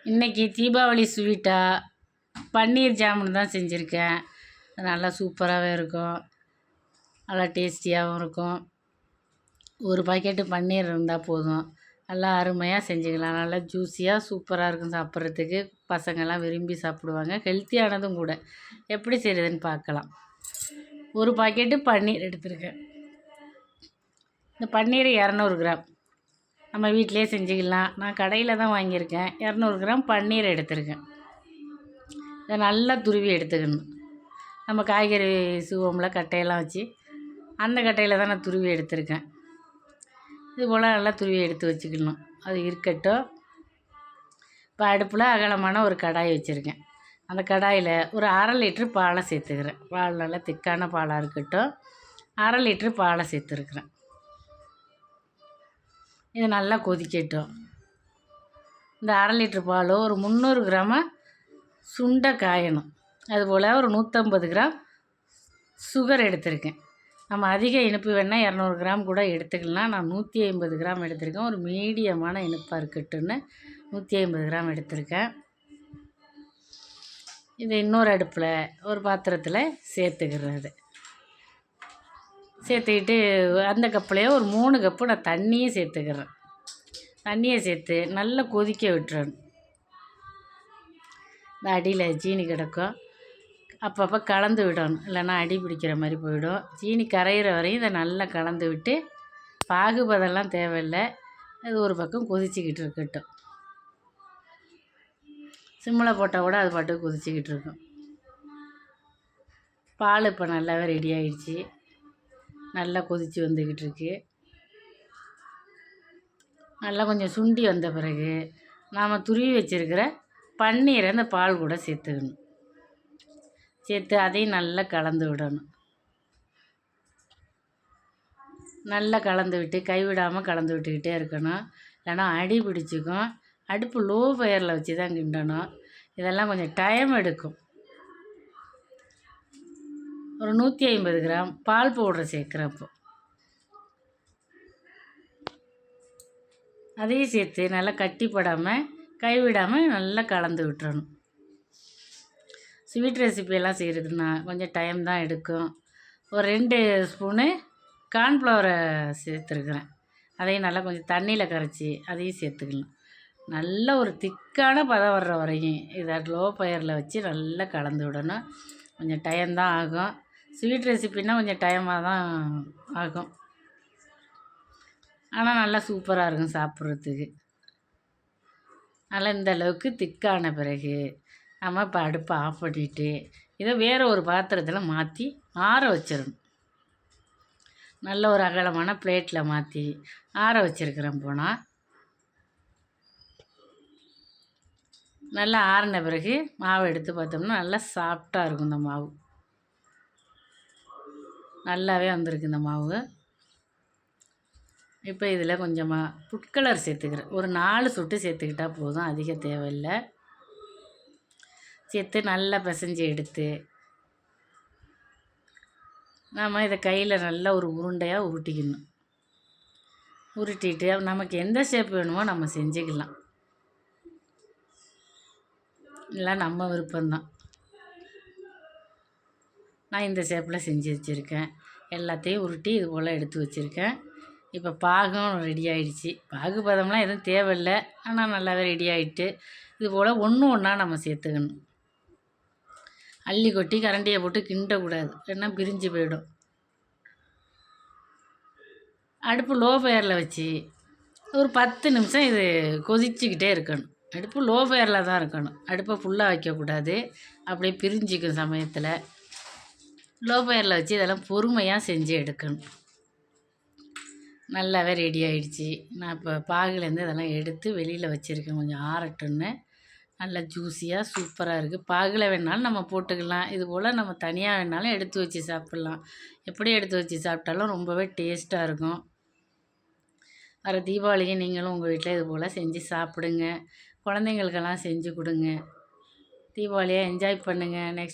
இன்றைக்கி தீபாவளி ஸ்வீட்டாக பன்னீர் ஜாமுன் தான் செஞ்சுருக்கேன். நல்லா சூப்பராகவே இருக்கும், நல்லா டேஸ்டியாகவும் இருக்கும். ஒரு பாக்கெட்டு பன்னீர் இருந்தால் போதும், நல்லா அருமையாக செஞ்சுக்கலாம். நல்லா ஜூஸியாக சூப்பராக இருக்கும் சாப்பிட்றதுக்கு. பசங்கள்லாம் விரும்பி சாப்பிடுவாங்க, ஹெல்த்தியானதும் கூட. எப்படி செய்கிறதுன்னு பார்க்கலாம். ஒரு பாக்கெட்டு பன்னீர் எடுத்துருக்கேன். இந்த பன்னீர் 200 கிராம் நம்ம வீட்டிலே செஞ்சுக்கலாம். நான் கடையில் தான் வாங்கியிருக்கேன். 200 கிராம் பன்னீர் எடுத்துருக்கேன். இதை நல்லா துருவி எடுத்துக்கணும். நம்ம காய்கறி சீவுவோம்ல, கட்டையெல்லாம் வச்சு, அந்த கட்டையில் தான் நான் துருவி எடுத்துருக்கேன். இது போல் நல்லா துருவி எடுத்து வச்சுக்கணும். அது இருக்கட்டும். இப்போ அடுப்பில் அகலமான ஒரு கடாய் வச்சுருக்கேன். அந்த கடாயில் ஒரு 1/2 லிட்ரு பாலை சேர்த்துக்கிறேன். பால் நல்லா திக்கான பாலாக இருக்கட்டும். 1/2 லிட்ரு பாலை சேர்த்துருக்குறேன். இது நல்லா கொதிக்கட்டும். இந்த 1/2 லிட்ரு பால் ஒரு 300 கிராம சுண்டை காயணும். அதுபோல் ஒரு 150 கிராம் சுகர் எடுத்திருக்கேன். நம்ம அதிக இனிப்பு வேணால் 200 கிராம் கூட எடுத்துக்கலாம். நான் 150 கிராம் எடுத்திருக்கேன். ஒரு மீடியமான இனிப்பாக இருக்கட்டும்னு 150 கிராம் எடுத்திருக்கேன். இது இன்னொரு அடுப்பில் ஒரு பாத்திரத்தில் சேர்த்துக்கிறது. சேர்த்துக்கிட்டு அந்த கப்புலேயே ஒரு 3 கப்பு நான் தண்ணியும் சேர்த்துக்கிறேன். தண்ணியை சேர்த்து நல்லா கொதிக்க விட்டுறணும். இந்த அடியில் சீனி கிடக்கும், அப்பப்போ கலந்து விடணும், இல்லைன்னா அடி பிடிக்கிற மாதிரி போயிடும். சீனி கரையிற வரையும் இதை நல்லா கலந்து விட்டு, பாகுபதெல்லாம் தேவையில்லை. அது ஒரு பக்கம் கொதிச்சிக்கிட்டு இருக்கட்டும். சிம்மில் போட்டால் கூட அது பாட்டுக்கு கொதிச்சிக்கிட்டு இருக்கும். பால் இப்போ நல்லாவே ரெடி ஆகிடுச்சி. நல்லா கொதித்து வந்துக்கிட்டு இருக்கு. நல்லா கொஞ்சம் சுண்டி வந்த பிறகு நாம் துருவி வச்சுருக்கிற பன்னீரை அந்த பால் கூட சேர்த்துக்கணும். சேர்த்து அதையும் நல்லா கலந்து விடணும். நல்லா கலந்து விட்டு கைவிடாமல் கலந்து விட்டுக்கிட்டே இருக்கணும், இல்லைன்னா அடி பிடிச்சிக்கும். அடுப்பு லோ ஃபயரில் வச்சு தான் கிண்டணும். இதெல்லாம் கொஞ்சம் டைம் எடுக்கும். ஒரு 150 கிராம் பால் பவுடரை சேர்க்குறப்போ அதையும் சேர்த்து நல்லா கட்டிப்படாமல் கைவிடாமல் நல்லா கலந்து விட்டுறணும். ஸ்வீட் ரெசிபியெல்லாம் செய்கிறதுனா கொஞ்சம் டைம் தான் எடுக்கும். ஒரு 2 ஸ்பூனு கார்ன்ஃப்ளவரை சேர்த்துருக்குறேன். அதையும் நல்லா கொஞ்சம் தண்ணியில் கரைச்சி அதையும் சேர்த்துக்கலாம். நல்ல ஒரு திக்கான பதம் வர்ற வரையும் இதை லோ ஃபயரில் வச்சு நல்லா கலந்து விடணும். கொஞ்சம் டைம் தான் ஆகும். ஸ்வீட் ரெசிபின்னா கொஞ்சம் டைமாக தான் ஆகும், ஆனால் நல்லா சூப்பராக இருக்கும் சாப்பிட்றதுக்கு. நல்லா இந்த அளவுக்கு திக்கான பிறகு நம்ம இப்போ அடுப்பை ஆஃப் பண்ணிவிட்டு இதை வேறு ஒரு பாத்திரத்தில் மாற்றி ஆற வச்சிடணும். நல்ல ஒரு அகலமான பிளேட்டில் மாற்றி ஆற வச்சுருக்கிறேன். போனால் நல்லா ஆறின பிறகு மாவை எடுத்து பார்த்தோம்னா நல்லா சாஃப்டாக இருக்கும். இந்த மாவு நல்லாவே வந்திருக்கு. இந்த மாவு இப்போ இதில் கொஞ்சமாக ஃபுட் கலர் சேர்த்துக்கிறேன். ஒரு 4 சொட்டு சேர்த்துக்கிட்டால் போதும், அதிக தேவையில்லை. சேர்த்து நல்லா பிசைஞ்சு எடுத்து நாம் இதை கையில் நல்லா ஒரு உருண்டையாக உருட்டிக்கணும். உருட்டிட்டு நமக்கு எந்த ஷேப் வேணுமோ நம்ம செஞ்சுக்கலாம், இல்லை நம்ம விருப்பம்தான். நான் இந்த ஷேப்பில் செஞ்சு வச்சுருக்கேன். எல்லாத்தையும் உருட்டி இது போல் எடுத்து வச்சுருக்கேன். இப்போ பாகம் ரெடி ஆகிடுச்சி. பாகு பதம்லாம் எதுவும் தேவையில்லை, ஆனால் நல்லாவே ரெடி ஆகிட்டு. இது போல் ஒன்று ஒன்றா நம்ம சேர்த்துக்கணும். அள்ளி கொட்டி கரண்டியை போட்டு கிண்டக்கூடாது, இல்லைன்னா பிரிஞ்சு போயிடும். அடுப்பு லோ ஃபயரில் வச்சு ஒரு 10 நிமிஷம் இது கொதிச்சுக்கிட்டே இருக்கணும். அடுப்பு லோ ஃபயரில் தான் இருக்கணும், அடுப்பை ஃபுல்லாக வைக்கக்கூடாது, அப்படியே பிரிஞ்சிக்கும் சமயத்தில். லோ ஃபயரில் வச்சு இதெல்லாம் பொறுமையாக செஞ்சு எடுக்கணும். நல்லாவே ரெடி ஆகிடுச்சி. நான் இப்போ பாகுலேருந்து இதெல்லாம் எடுத்து வெளியில் வச்சுருக்கேன், கொஞ்சம் ஆறட்டுன்னு. நல்லா ஜூஸியாக சூப்பராக இருக்குது. பாகில் வேணாலும் நம்ம போட்டுக்கலாம், இது போல் நம்ம தனியாக வேணாலும் எடுத்து வச்சு சாப்பிட்லாம். எப்படி எடுத்து வச்சு சாப்பிட்டாலும் ரொம்பவே டேஸ்ட்டாக இருக்கும். வர தீபாவளிக்கு நீங்களும் உங்கள் வீட்டில் இது போல் செஞ்சு சாப்பிடுங்க. குழந்தைங்களுக்கெல்லாம் செஞ்சு கொடுங்க. தீபாவளியை என்ஜாய் பண்ணுங்கள். நெக்ஸ்ட்